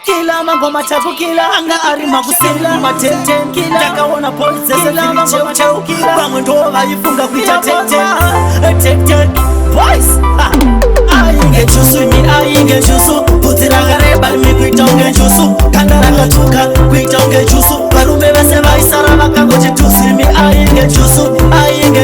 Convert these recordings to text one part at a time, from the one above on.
Kila mambo machafu kila anga arima kusela matete kila takaona polisi kila mambo machafu kila bamwe ndo bayifunga kwita tete boys ayinge chusu ni ayinge chusu putiragare balmi kwitonge chusu kandara katuka kwitonge chusu barume base baisara bakagoje tusimi ayinge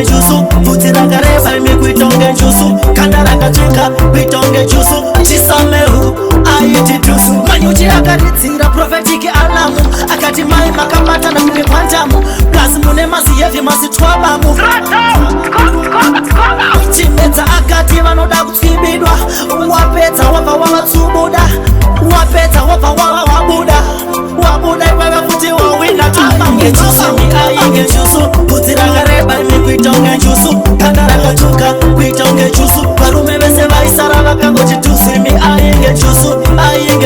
chusu putiragare balmi kwitonge chusu kandara katuka kwitonge chusu chisamehu ayiti tusu manyuchi akaditsira prophetic alamu akati mai makamata na mimi kwanjamu plus mune maziyevi masitwabamu chimedza akati vanoda kutsibidwa wapedza wabva wavatsubuda wapedza wabva wabuda iwewe kuti wawina ayinge chusu bvudzi rakareba imi kuita unge chusu kanda rakatuka kuita unge chusu varume vese vaisara vakangoti tusimi ayinge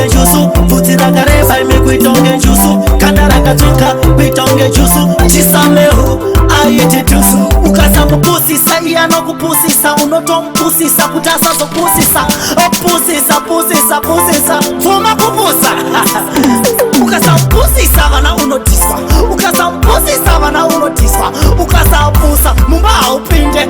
chusu bvudzi rakareba imi kuita unge chusu kanda rakatuka kuita unge chusu chisamehu ayiti tusu ukasamupusisa iye anokupusisa unotomupusisa kuti asazopusisa pusisa fuma kupusa ukasampusisa vana unotiswa ukasampusisa vana unotiswa ukasapusa mumba haupinde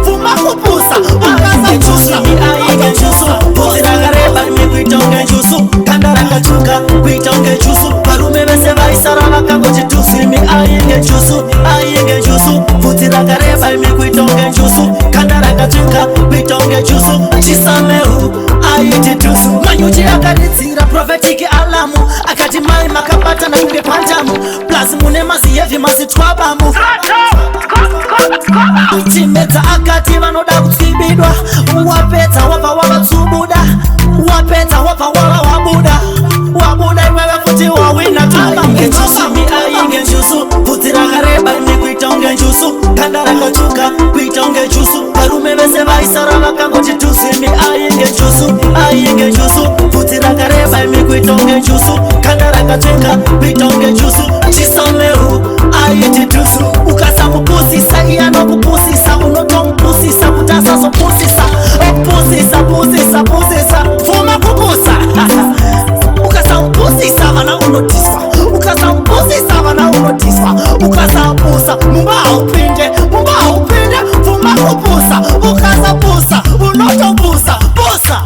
fuma kupusa ukasapusa ayinge chusu bvudzi rakareba imi kuita unge chusu kanda rakatuka kuita unge chusu varume vese vaisara vakangoti tusimi ayinge chusu bvudzi rakareba imi kuita unge chusu kanda rakatuka kuita unge chusu chisamehu ayiti tusu manyuchi akaditsira prophetic alamu akati mai makabata na kunge panjamu plus mune maziyevi masitwabamu chimedza akati vanoda kutsibidwa wapedza wabva wavatsubuda wapedza wabva wabuda iwewe kuti wawina ayinge chusu bvudzi rakareba imi kuita unge chusu kanda rakatuka kuita unge chusu varume vese vaisara vakangoti tusimi ayinge chusu bvudzi rakareba imi kuita unge chusu kanda rakatuka kuita unge chusu chisamehu ayiti tusu ukasamupusisa iye anokupusisa unotomupusisa kuti asazopusisa pusisa fuma kupusa ukasampusisa vana unotiswa ukasapusa mumba haupinde fuma kupusa ukasapusa unotopusa pusa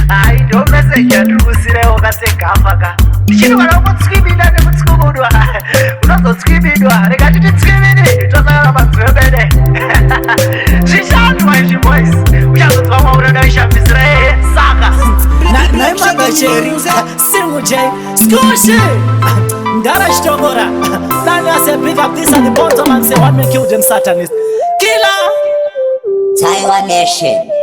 ai ndo message yandikusirewo kasegafaka ndichiti vana kutswibida nekutsubudwa unozotswibidwa rega titi tswibidi tosakara madzwebede zvishandwa izvi boys uchazonzwa mwaurada ishambisira saka naimagacheri simuje skushi ndara chitongora then I say pick up this at the bottom and say one man killed them Satanist killer Taiwan Nation.